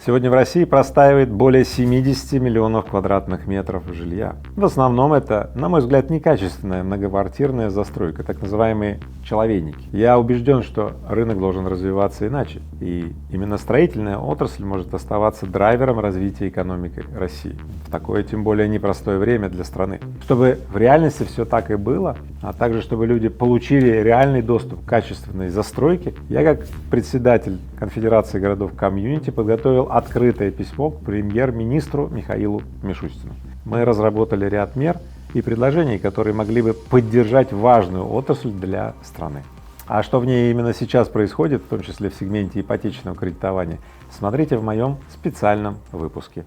Сегодня в России простаивает более 70 миллионов квадратных метров жилья. В основном это, на мой взгляд, некачественная многоквартирная застройка, так называемые человейники. Я убежден, что рынок должен развиваться иначе, и именно строительная отрасль может оставаться драйвером развития экономики России в такое, тем более, непростое время для страны. Чтобы в реальности все так и было, а также чтобы люди получили реальный доступ к качественной застройке, я как председатель Конфедерации городов комьюнити подготовил открытое письмо к премьер-министру Михаилу Мишустину. Мы разработали ряд мер и предложений, которые могли бы поддержать важную отрасль для страны. А что в ней именно сейчас происходит, в том числе в сегменте ипотечного кредитования, смотрите в моем специальном выпуске.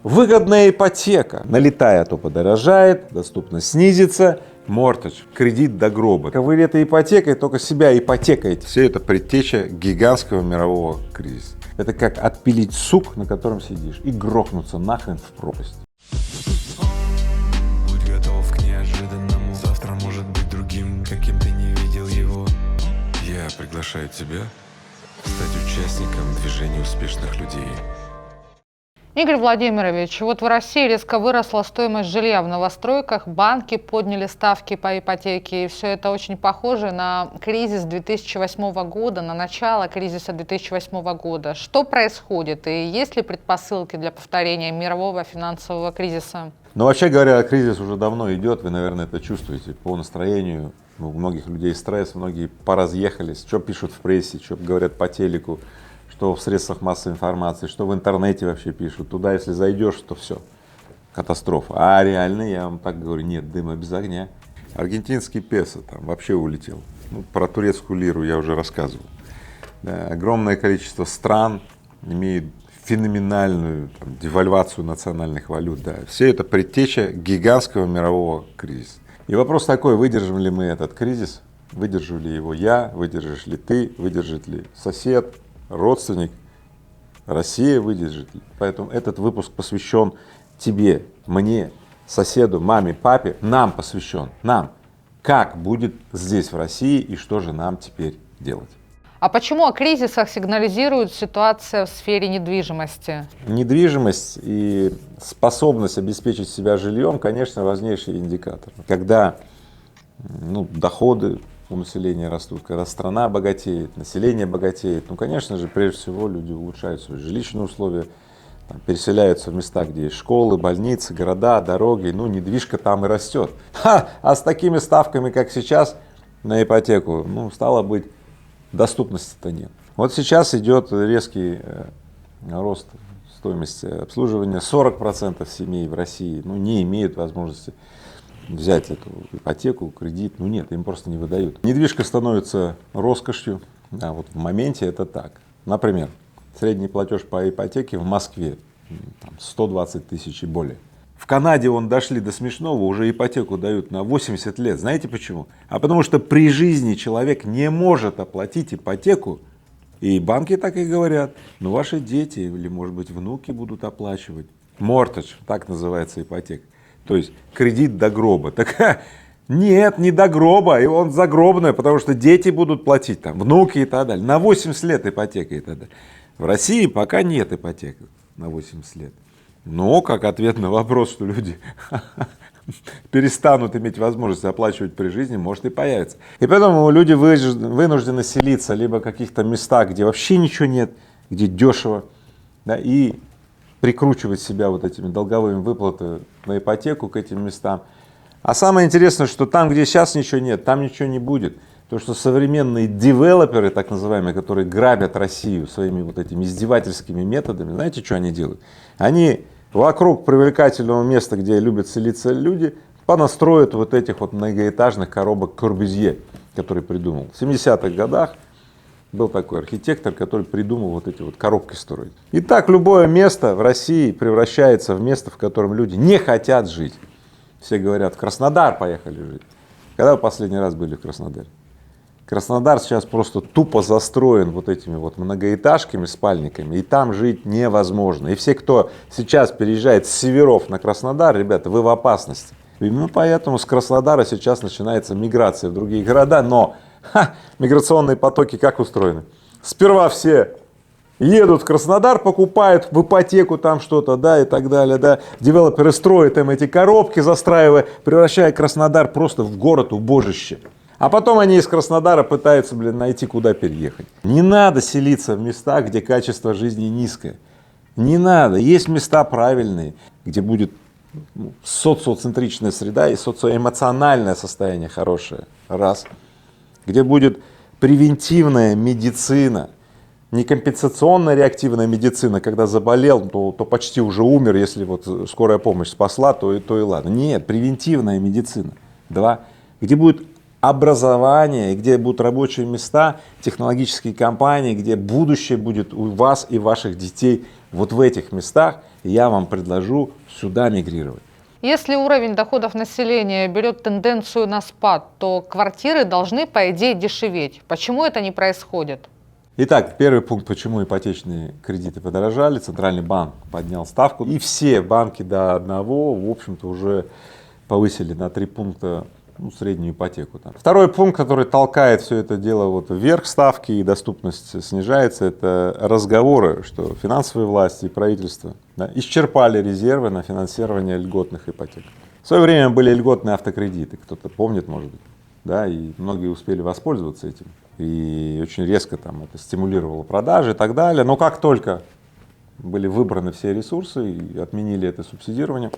Выгодная ипотека. Налетая, то подорожает, доступность снизится. Мортидж, кредит до гроба. Вы этой ипотекой только себя ипотекаете. Все это предтеча гигантского мирового кризиса. Это как отпилить сук, на котором сидишь, и грохнуться нахрен в пропасть. Будь готов к неожиданному. Завтра может быть другим, каким ты не видел его. Я приглашаю тебя стать участником движения успешных людей. Игорь Владимирович, вот в России резко выросла стоимость жилья в новостройках, банки подняли ставки по ипотеке, и все это очень похоже на кризис 2008 года, на начало кризиса 2008 года. Что происходит, и есть ли предпосылки для повторения мирового финансового кризиса? Но вообще говоря, кризис уже давно идет, вы, наверное, это чувствуете по настроению. У многих людей стресс, многие поразъехались, что пишут в прессе, что говорят по телеку, что в средствах массовой информации, что в интернете вообще пишут. Туда, если зайдешь, то все, катастрофа. А реально, я вам так говорю, нет дыма без огня. Аргентинский песо там вообще улетел. Ну, про турецкую лиру я уже рассказывал. Да, огромное количество стран имеет феноменальную девальвацию национальных валют. Да. Все это предтеча гигантского мирового кризиса. И вопрос такой: выдержим ли мы этот кризис, выдержу ли его я, выдержишь ли ты, выдержит ли сосед, родственник, Россия выдержит. Поэтому этот выпуск посвящен тебе, мне, соседу, маме, папе, нам посвящен, нам. Как будет здесь в России и что же нам теперь делать? А почему о кризисах сигнализирует ситуация в сфере недвижимости? Недвижимость и способность обеспечить себя жильем, конечно, важнейший индикатор. Когда доходы у населения растут, когда страна богатеет, население богатеет, конечно же, прежде всего люди улучшают свои жилищные условия, переселяются в места, где есть школы, больницы, города, дороги, недвижка там и растет. А с такими ставками, как сейчас на ипотеку, стало быть, доступности-то нет. Вот сейчас идет резкий рост стоимости обслуживания. 40% семей в России не имеют возможности взять эту ипотеку, кредит, нет, им просто не выдают. Недвижка становится роскошью, вот в моменте это так. Например, средний платеж по ипотеке в Москве 120 тысяч и более. В Канаде дошли до смешного, уже ипотеку дают на 80 лет. Знаете почему? А потому что при жизни человек не может оплатить ипотеку, и банки так и говорят: ваши дети или, может быть, внуки будут оплачивать. Мортидж, так называется ипотека. То есть кредит до гроба. Так нет, не до гроба, и он загробный, потому что дети будут платить, внуки и так далее. На 80 лет ипотека и так далее. В России пока нет ипотеки на 80 лет. Но как ответ на вопрос, что люди перестанут иметь возможность оплачивать при жизни, может и появится. И поэтому люди вынуждены селиться либо в каких-то местах, где вообще ничего нет, где дешево, и прикручивать себя вот этими долговыми выплатами на ипотеку к этим местам. А самое интересное, что там, где сейчас ничего нет, там ничего не будет. То, что современные девелоперы, так называемые, которые грабят Россию своими вот этими издевательскими методами, знаете, что они делают? Они вокруг привлекательного места, где любят селиться люди, понастроят вот этих многоэтажных коробок Корбюзье, который придумал. В 70-х годах был такой архитектор, который придумал вот эти коробки строить. И так любое место в России превращается в место, в котором люди не хотят жить. Все говорят: в Краснодар поехали жить. Когда вы последний раз были в Краснодаре? Краснодар сейчас просто тупо застроен вот этими многоэтажками, спальниками, и там жить невозможно. И все, кто сейчас переезжает с северов на Краснодар, ребята, вы в опасности. Именно поэтому с Краснодара сейчас начинается миграция в другие города, но миграционные потоки как устроены? Сперва все Едут в Краснодар, покупают в ипотеку там что-то, да, и так далее, да. Девелоперы строят им эти коробки, застраивая, превращая Краснодар просто в город убожище. А потом они из Краснодара пытаются, найти, куда переехать. Не надо селиться в местах, где качество жизни низкое. Не надо. Есть места правильные, где будет социоцентричная среда и социоэмоциональное состояние хорошее. Раз. Где будет превентивная медицина. Не компенсационная реактивная медицина, когда заболел, то почти уже умер, если вот скорая помощь спасла, то и ладно. Нет, превентивная медицина. Два. Где будет образование, где будут рабочие места, технологические компании, где будущее будет у вас и ваших детей. Вот в этих местах я вам предложу сюда мигрировать. Если уровень доходов населения берет тенденцию на спад, то квартиры должны, по идее, дешеветь. Почему это не происходит? Итак, первый пункт, почему ипотечные кредиты подорожали. Центральный банк поднял ставку, и все банки до одного, в общем-то, уже повысили на 3 пункта среднюю ипотеку. Второй пункт, который толкает все это дело вот вверх ставки и доступность снижается, это разговоры, что финансовые власти и правительство исчерпали резервы на финансирование льготных ипотек. В свое время были льготные автокредиты, кто-то помнит, может быть, да, и многие успели воспользоваться этим. И очень резко там это стимулировало продажи и так далее. Но как только были выбраны все ресурсы и отменили это субсидирование,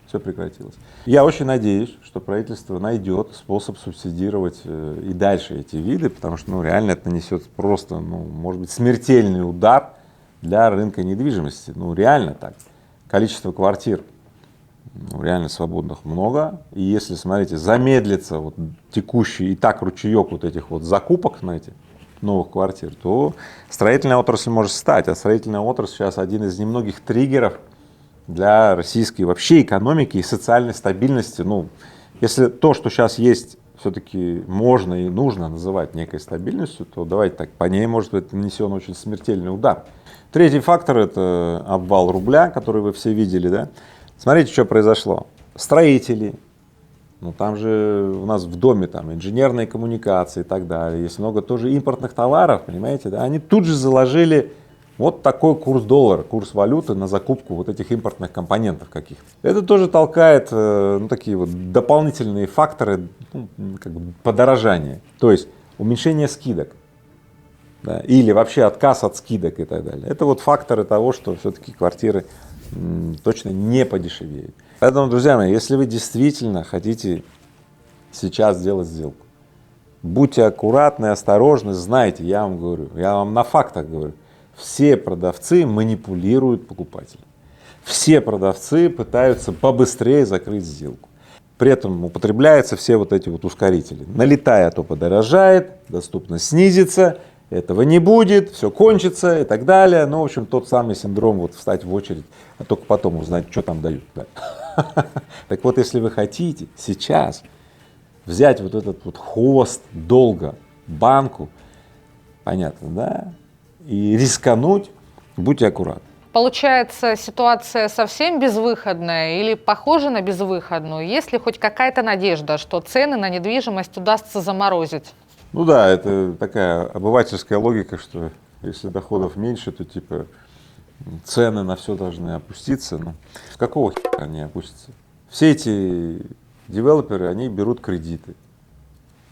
все прекратилось. Я очень надеюсь, что правительство найдет способ субсидировать и дальше эти виды, потому что реально это нанесет просто, может быть, смертельный удар для рынка недвижимости. Реально так. Количество квартир реально свободных много, и если, смотрите, замедлится вот текущий и так ручеек вот этих вот закупок, знаете, новых квартир, то строительная отрасль может встать, а строительная отрасль сейчас один из немногих триггеров для российской вообще экономики и социальной стабильности. Если то, что сейчас есть, все-таки можно и нужно называть некой стабильностью, то давайте так, по ней может быть нанесен очень смертельный удар. Третий фактор — это обвал рубля, который вы все видели, да? Смотрите, что произошло. Строители, там же у нас в доме там инженерные коммуникации и так далее, есть много тоже импортных товаров, понимаете, да? Они тут же заложили вот такой курс доллара, курс валюты на закупку вот этих импортных компонентов каких-то. Это тоже толкает такие вот дополнительные факторы подорожания, то есть уменьшение скидок, да, или вообще отказ от скидок и так далее. Это вот факторы того, что все-таки квартиры точно не подешевеет. Поэтому, друзья мои, если вы действительно хотите сейчас сделать сделку, будьте аккуратны, осторожны, знайте, я вам говорю, я вам на фактах говорю, все продавцы манипулируют покупателем. Все продавцы пытаются побыстрее закрыть сделку. При этом употребляются все вот эти вот ускорители. Налетая, то подорожает, доступность снизится, этого не будет, все кончится и так далее. В общем, тот самый синдром вот встать в очередь, а только потом узнать, что там дают. Да. Так вот, если вы хотите сейчас взять вот этот вот хвост долга банку, понятно, да, и рискануть, будьте аккуратны. Получается, ситуация совсем безвыходная или похожа на безвыходную? Есть ли хоть какая-то надежда, что цены на недвижимость удастся заморозить? Да, это такая обывательская логика, что если доходов меньше, то типа цены на все должны опуститься. С какого хера они опустятся? Все эти девелоперы, они берут кредиты.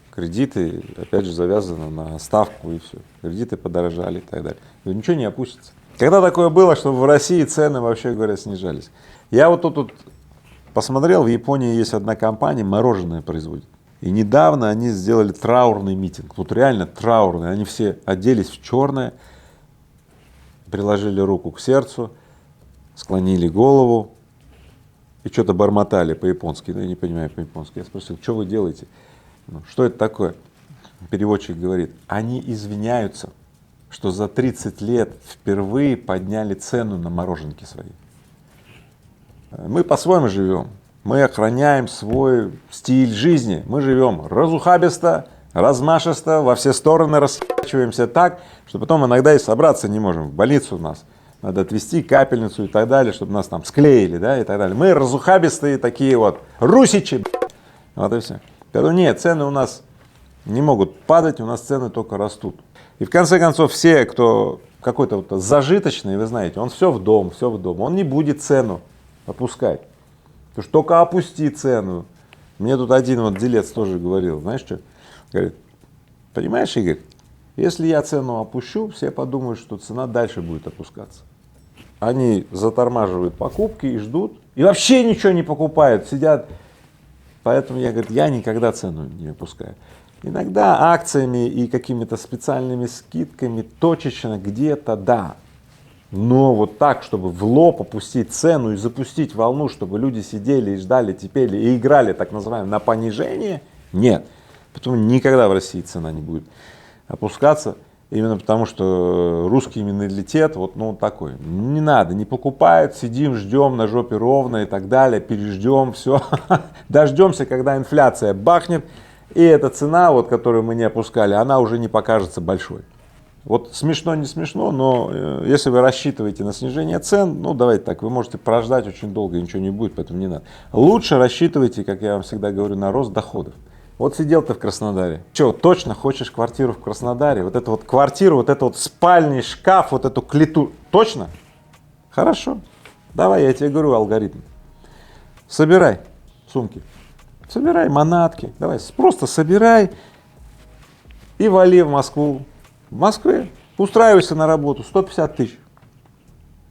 Кредиты, опять же, завязаны на ставку и все. Кредиты подорожали и так далее. И ничего не опустится. Когда такое было, что в России цены, вообще говоря, снижались? Я вот тут посмотрел, в Японии есть одна компания, мороженое производит. И недавно они сделали траурный митинг, вот реально траурный, они все оделись в черное, приложили руку к сердцу, склонили голову и что-то бормотали по-японски, я не понимаю по-японски. Я спросил, что вы делаете, что это такое? Переводчик говорит, они извиняются, что за 30 лет впервые подняли цену на мороженки свои. Мы по-своему живем. Мы охраняем свой стиль жизни, мы живем разухабисто, размашисто, во все стороны раскачиваемся так, что потом иногда и собраться не можем. В больницу нас надо отвезти, капельницу и так далее, чтобы нас там склеили, да, и так далее. Мы разухабистые такие вот русичи, вот и все. Поэтому нет, цены у нас не могут падать, у нас цены только растут. И в конце концов все, кто какой-то вот зажиточный, вы знаете, он все в дом, он не будет цену опускать. Потому что только опусти цену. Мне тут один вот делец тоже говорил, знаешь что? Говорит, понимаешь, Игорь, если я цену опущу, все подумают, что цена дальше будет опускаться. Они затормаживают покупки и ждут, и вообще ничего не покупают, сидят. Поэтому я, говорит, я никогда цену не опускаю. Иногда акциями и какими-то специальными скидками точечно где-то да. Но вот так, чтобы в лоб опустить цену и запустить волну, чтобы люди сидели и ждали, терпели и играли, так называемое, на понижение, нет. Поэтому никогда в России цена не будет опускаться, именно потому что русский менталитет вот ну такой. Не надо, не покупают, сидим, ждем, на жопе ровно и так далее, переждем, все. Дождемся, когда инфляция бахнет, и эта цена, вот, которую мы не опускали, она уже не покажется большой. Вот смешно, не смешно, но если вы рассчитываете на снижение цен, ну давайте так, вы можете прождать очень долго, и ничего не будет, поэтому не надо. Лучше рассчитывайте, как я вам всегда говорю, на рост доходов. Вот сидел ты в Краснодаре, что, точно хочешь квартиру в Краснодаре, вот эту вот квартиру, вот этот вот спальный шкаф, вот эту клету, точно? Хорошо, давай, я тебе говорю алгоритм. Собирай сумки, собирай манатки, давай, просто собирай и вали в Москву. В Москве устраивайся на работу, 150 тысяч.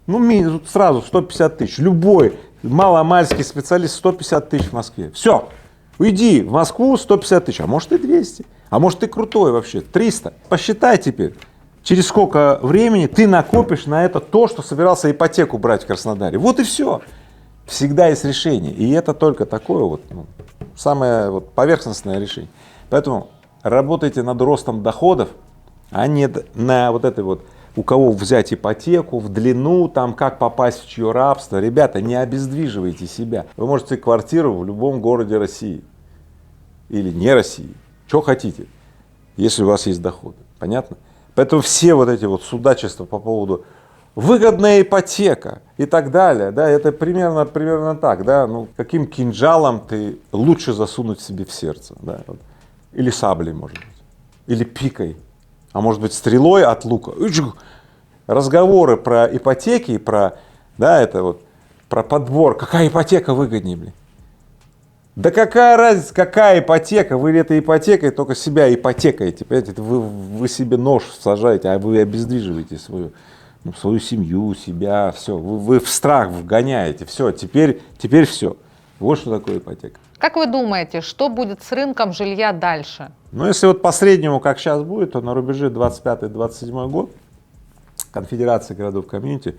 Ну, сразу 150 тысяч. Любой маломальский специалист 150 тысяч в Москве. Все. Уйди в Москву 150 тысяч, а может и 200. А может ты крутой вообще, 300. Посчитай теперь, через сколько времени ты накопишь на это то, что собирался ипотеку брать в Краснодаре. Вот и все. Всегда есть решение. И это только такое вот, ну, самое вот поверхностное решение. Поэтому работайте над ростом доходов, а не на вот этой вот, у кого взять ипотеку, в длину, там, как попасть в чье рабство. Ребята, не обездвиживайте себя. Вы можете квартиру в любом городе России или не России, что хотите, если у вас есть доходы. Понятно? Поэтому все вот эти вот судачества по поводу выгодная ипотека и так далее, да, это примерно так, да, ну, каким кинжалом ты лучше засунуть себе в сердце, да, вот. Или саблей, может быть, или пикой. А может быть стрелой от лука. Разговоры про ипотеки, про, да, это вот, про подбор, какая ипотека выгоднее, блин. Да какая разница, какая ипотека, вы этой ипотекой только себя ипотекаете, понимаете, вы себе нож сажаете, а вы обездвиживаете свою семью, себя, все, вы в страх вгоняете, все, теперь все. Вот что такое ипотека. Как вы думаете, что будет с рынком жилья дальше? Ну, если вот по среднему, как сейчас будет, то на рубеже 25-27 год Конфедерация городов комьюнити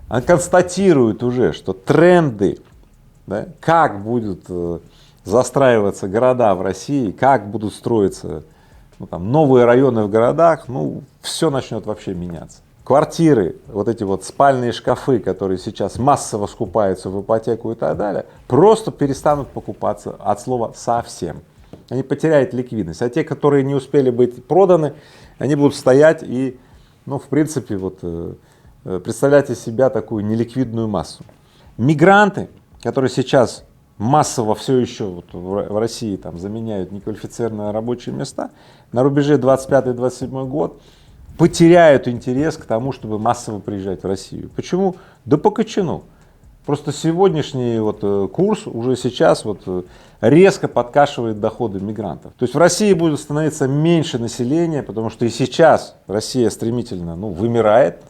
она констатирует уже, что тренды, да, как будут застраиваться города в России, как будут строиться ну, там, новые районы в городах, ну, все начнет вообще меняться. Квартиры, вот эти вот спальные шкафы, которые сейчас массово скупаются в ипотеку и так далее, просто перестанут покупаться от слова совсем. Они потеряют ликвидность, а те, которые не успели быть проданы, они будут стоять и, ну, в принципе, вот, представлять из себя такую неликвидную массу. Мигранты, которые сейчас массово все еще вот в России там заменяют неквалифицированные рабочие места, на рубеже 25-27 год потеряют интерес к тому, чтобы массово приезжать в Россию. Почему? Да по кочану. Просто сегодняшний вот курс уже сейчас вот резко подкашивает доходы мигрантов. То есть в России будет становиться меньше населения, потому что и сейчас Россия стремительно вымирает,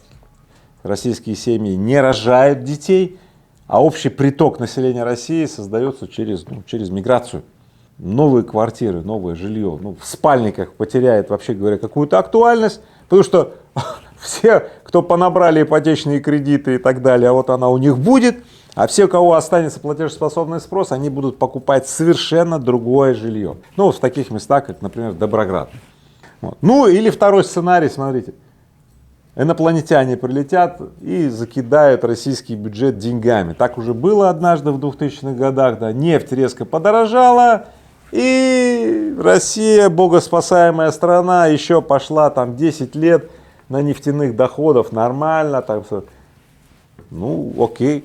российские семьи не рожают детей, а общий приток населения России создается через миграцию. Новые квартиры, новое жилье, в спальниках потеряет, вообще говоря, какую-то актуальность, потому что все, кто понабрали ипотечные кредиты и так далее, а вот она у них будет, а все, у кого останется платежеспособный спрос, они будут покупать совершенно другое жилье. Ну, в таких местах, как, например, Доброград. Вот. Ну, или второй сценарий, смотрите. Инопланетяне прилетят и закидают российский бюджет деньгами. Так уже было однажды в 2000-х годах, да, нефть резко подорожала, и Россия, богоспасаемая страна, еще пошла там 10 лет на нефтяных доходах, нормально, там все. Ну, окей.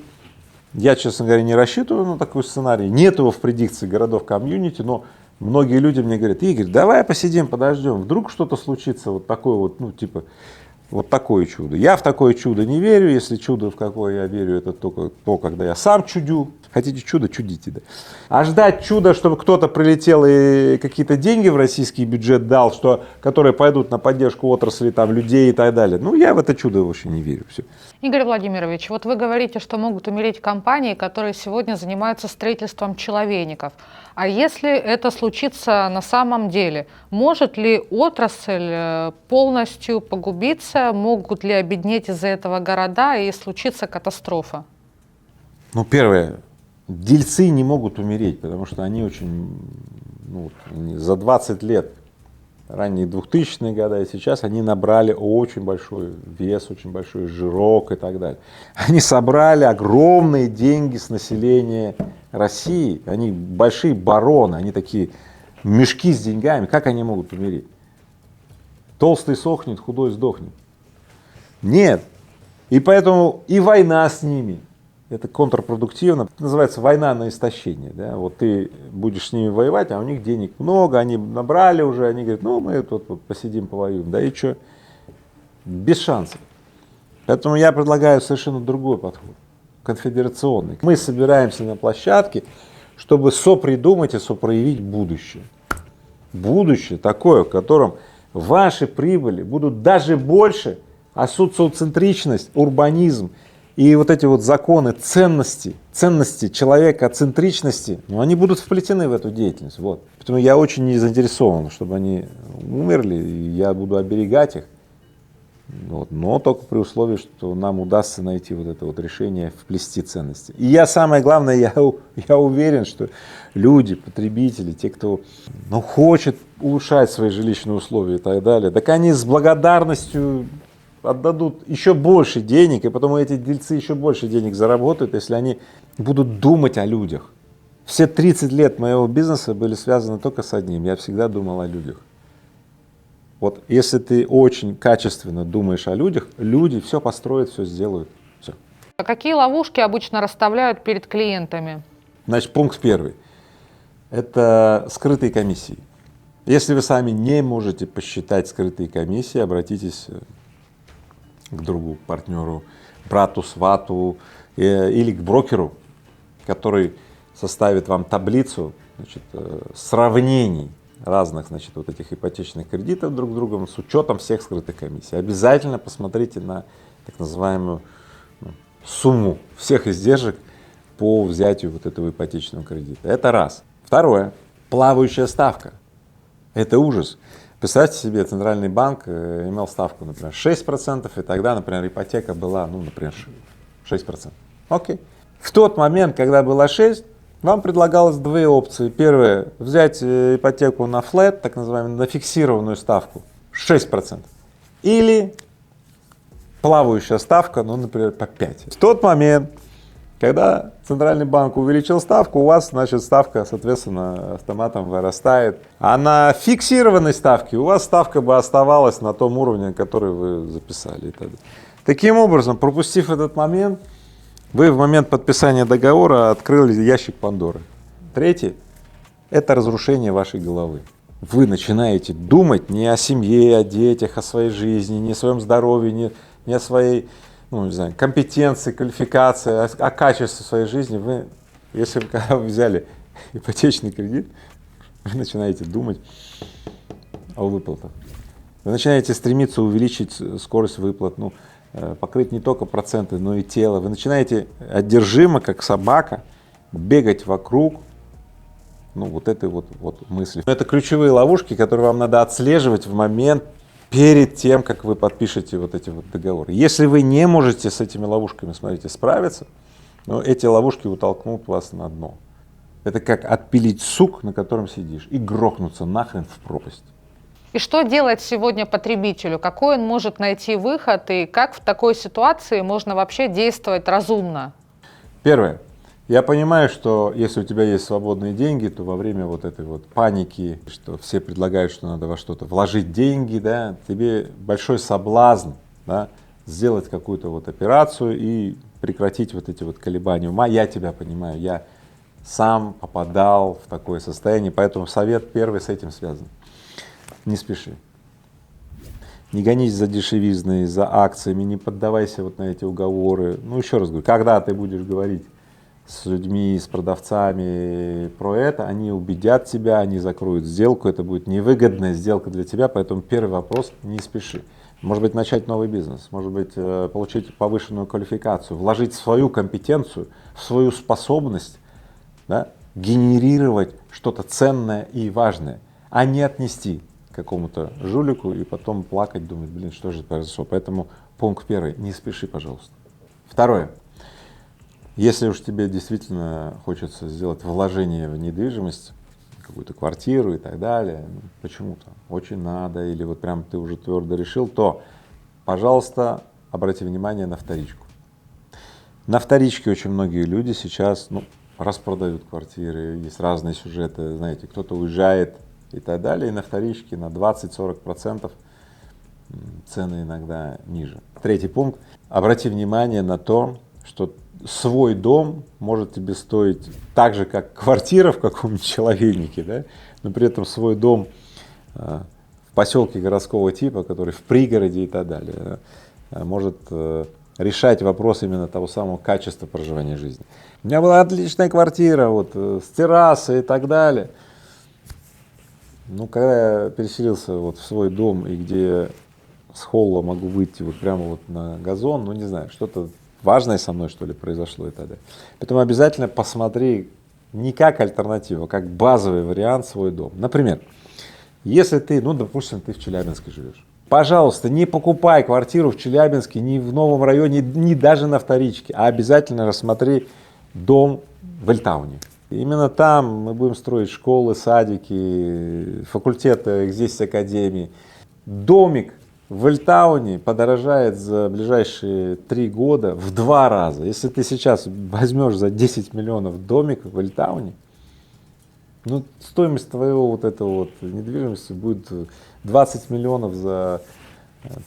Я, честно говоря, не рассчитываю на такой сценарий. Нет его в предикции городов комьюнити, но Многие люди мне говорят: Игорь, давай посидим, подождем, вдруг что-то случится, вот такое вот, ну типа, вот такое чудо. Я в такое чудо не верю, если чудо, в какое я верю, это только то, когда я сам чудю. Хотите чудо, чудите, да. А ждать чуда, чтобы кто-то прилетел и какие-то деньги в российский бюджет дал, которые пойдут на поддержку отрасли, там, людей и так далее, ну я в это чудо вообще не верю. Все. Игорь Владимирович, вот вы говорите, что могут умереть компании, которые сегодня занимаются строительством человейников. А если это случится на самом деле, может ли отрасль полностью погубиться, могут ли обеднеть из-за этого города и случится катастрофа? Ну, первое, дельцы не могут умереть, потому что они очень, ну, за 20 лет, ранние 2000-е годы и сейчас, они набрали очень большой вес, очень большой жирок и так далее. Они собрали огромные деньги с населения России, они большие бароны, они такие мешки с деньгами, как они могут умереть? Толстый сохнет, худой сдохнет. Нет. И поэтому и война с ними, это контрпродуктивно, это называется война на истощение. Да? Вот ты будешь с ними воевать, а у них денег много, они набрали уже, они говорят, ну мы тут вот посидим, повоюем, да и что? Без шансов. Поэтому я предлагаю совершенно другой подход, конфедерационный. Мы собираемся на площадке, чтобы сопридумать и сопроявить будущее. Будущее такое, в котором ваши прибыли будут даже больше, а социоцентричность, урбанизм и вот эти вот законы ценности человекоцентричности, ну, они будут вплетены в эту деятельность. Вот. Поэтому я очень не заинтересован, чтобы они умерли, и я буду оберегать их. Вот. Но только при условии, что нам удастся найти вот это вот решение вплести ценности. И я, самое главное, я уверен, что люди, потребители, те, кто хочет улучшать свои жилищные условия и так далее, так они с благодарностью отдадут еще больше денег, и потом эти дельцы еще больше денег заработают, если они будут думать о людях. Все 30 лет моего бизнеса были связаны только с одним: я всегда думал о людях. Вот если ты очень качественно думаешь о людях, люди все построят, все сделают, все. А какие ловушки обычно расставляют перед клиентами? Значит, пункт первый — это скрытые комиссии. Если вы сами не можете посчитать скрытые комиссии, обратитесь к другу, партнеру, брату, свату или к брокеру, который составит вам таблицу, значит, сравнений разных, значит, вот этих ипотечных кредитов друг с другом с учетом всех скрытых комиссий. Обязательно посмотрите на так называемую сумму всех издержек по взятию вот этого ипотечного кредита. Это раз. Второе. Плавающая ставка. Это ужас. Представьте себе, Центральный банк имел ставку, например, 6%, и тогда, например, ипотека была, например, 6%. Окей. В тот момент, когда было 6, вам предлагалось две опции. Первая — взять ипотеку на флэт, так называемую, на фиксированную ставку 6%. Или плавающая ставка, например, по 5%. В тот момент, когда Центральный банк увеличил ставку, у вас, значит, ставка, соответственно, автоматом вырастает. А на фиксированной ставке у вас ставка бы оставалась на том уровне, который вы записали. Таким образом, пропустив этот момент, вы в момент подписания договора открыли ящик Пандоры. Третий — это разрушение вашей головы. Вы начинаете думать не о семье, о детях, о своей жизни, не о своем здоровье, не о своей, не знаю, компетенции, квалификации, о качестве своей жизни. Вы, если когда вы взяли ипотечный кредит, вы начинаете думать о выплатах. Вы начинаете стремиться увеличить скорость выплат, покрыть не только проценты, но и тело. Вы начинаете одержимо, как собака, бегать вокруг вот этой вот мысли. Это ключевые ловушки, которые вам надо отслеживать в момент перед тем, как вы подпишете вот эти вот договоры. Если вы не можете с этими ловушками, смотрите, справиться, эти ловушки утолкнут вас на дно. Это как отпилить сук, на котором сидишь, и грохнуться нахрен в пропасть. И что делать сегодня потребителю? Какой он может найти выход и как в такой ситуации можно вообще действовать разумно? Первое. Я понимаю, что если у тебя есть свободные деньги, то во время вот этой вот паники, что все предлагают, что надо во что-то вложить деньги, да, тебе большой соблазн, да, сделать какую-то вот операцию и прекратить вот эти вот колебания ума. Я тебя понимаю, я сам попадал в такое состояние, поэтому совет первый с этим связан. Не спеши. Не гонись за дешевизной, за акциями, не поддавайся вот на эти уговоры. Ну, еще раз говорю, когда ты будешь говорить с людьми, с продавцами про это, они убедят тебя, они закроют сделку, это будет невыгодная сделка для тебя, поэтому первый вопрос — не спеши. Может быть, начать новый бизнес, может быть, получить повышенную квалификацию, вложить свою компетенцию, свою способность, да, генерировать что-то ценное и важное, а не отнести какому-то жулику и потом плакать, думать, блин, что же произошло. Поэтому пункт первый — не спеши, пожалуйста. Второе. Если уж тебе действительно хочется сделать вложение в недвижимость, какую-то квартиру и так далее, почему-то очень надо, или вот прям ты уже твердо решил, то, пожалуйста, обрати внимание на вторичку. На вторичке очень многие люди сейчас, распродают квартиры, есть разные сюжеты, знаете, кто-то уезжает и так далее, и на вторичке на 20-40% цены иногда ниже. Третий пункт. Обрати внимание на то, что свой дом может тебе стоить так же, как квартира в каком-нибудь человейнике, да? Но при этом свой дом в поселке городского типа, который в пригороде и так далее, может решать вопрос именно того самого качества проживания жизни. У меня была отличная квартира, вот, с террасой и так далее. Ну, когда я переселился вот в свой дом, и где с холла могу выйти вот прямо вот на газон, не знаю, что-то важное со мной, что ли, произошло и так далее. Поэтому обязательно посмотри не как альтернативу, а как базовый вариант свой дом. Например, если ты, допустим, ты в Челябинске живешь, пожалуйста, не покупай квартиру в Челябинске, ни в новом районе, ни даже на вторичке, а обязательно рассмотри дом в Эльтауне. Именно там мы будем строить школы, садики, факультеты, здесь академии. Домик в Эльтауне подорожает за ближайшие 3 года в 2 раза. Если ты сейчас возьмешь за 10 миллионов домик в Эльтауне, стоимость твоего вот этого вот недвижимости будет 20 миллионов за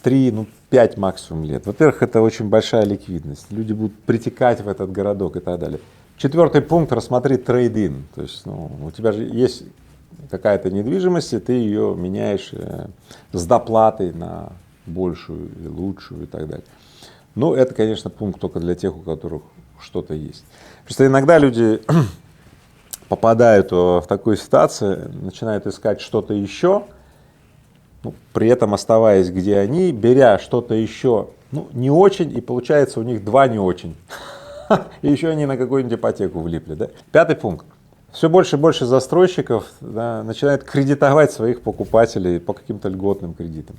3, 5 максимум лет. Во-первых, это очень большая ликвидность, люди будут притекать в этот городок и так далее. 4-й пункт — рассмотри трейд-ин, то есть у тебя же есть какая-то недвижимость, и ты ее меняешь с доплатой на большую и лучшую и так далее. Но это, конечно, пункт только для тех, у которых что-то есть. Потому что иногда люди попадают в такую ситуацию, начинают искать что-то еще, при этом оставаясь где они, беря что-то еще не очень, и получается у них 2 не очень. И еще они на какую-нибудь ипотеку влипли. Да? 5-й пункт. Все больше и больше застройщиков начинают кредитовать своих покупателей по каким-то льготным кредитам.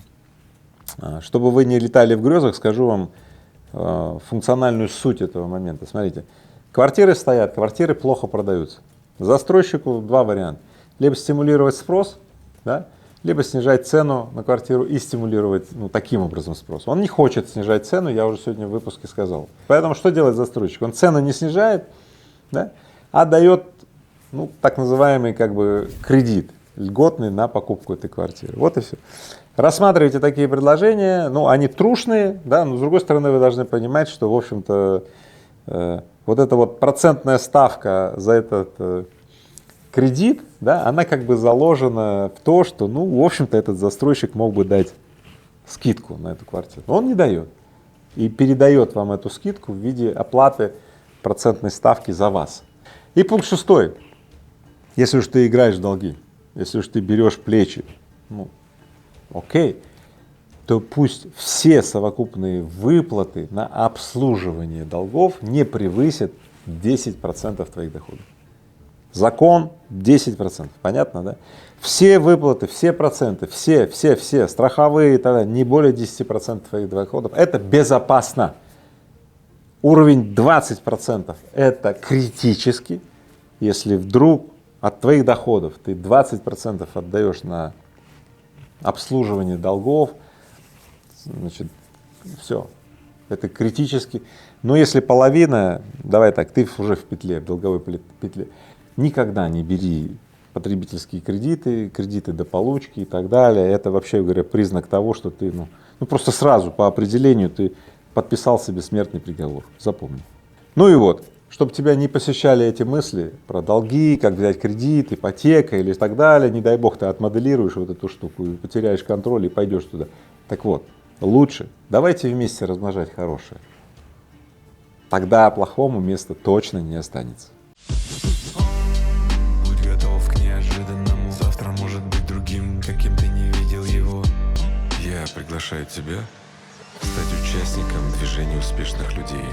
Чтобы вы не летали в грезах, скажу вам функциональную суть этого момента. Смотрите, квартиры стоят, квартиры плохо продаются. Застройщику 2 варианта. Либо стимулировать спрос, да, либо снижать цену на квартиру и стимулировать таким образом спрос. Он не хочет снижать цену, я уже сегодня в выпуске сказал. Поэтому что делает застройщик? Он цену не снижает, да, а дает так называемый кредит льготный на покупку этой квартиры. Вот и все. Рассматривайте такие предложения, они трушные, да, но с другой стороны вы должны понимать, что в общем-то вот эта вот процентная ставка за этот кредит, да, она заложена в то, что, в общем-то, этот застройщик мог бы дать скидку на эту квартиру. Но он не дает и передает вам эту скидку в виде оплаты процентной ставки за вас. И пункт 6. Если уж ты играешь в долги, если уж ты берешь плечи, окей, то пусть все совокупные выплаты на обслуживание долгов не превысят 10% твоих доходов. Закон 10%, понятно, да? Все выплаты, все проценты, все страховые и так далее, не более 10% твоих доходов, это безопасно. Уровень 20% это критически, если вдруг от твоих доходов ты 20% отдаешь на обслуживание долгов, значит, все, это критически. Но если половина, давай так, ты уже в петле, в долговой петле, никогда не бери потребительские кредиты, кредиты до получки и так далее. Это вообще говоря признак того, что ты просто сразу по определению ты подписал себе смертный приговор, запомни. И вот, чтобы тебя не посещали эти мысли про долги, как взять кредит, ипотека или так далее. Не дай бог ты отмоделируешь вот эту штуку и потеряешь контроль и пойдешь туда. Так вот, лучше давайте вместе размножать хорошее. Тогда плохому места точно не останется. Будь готов к неожиданному. Завтра может быть другим, каким ты не видел его. Я приглашаю тебя стать участником движения успешных людей.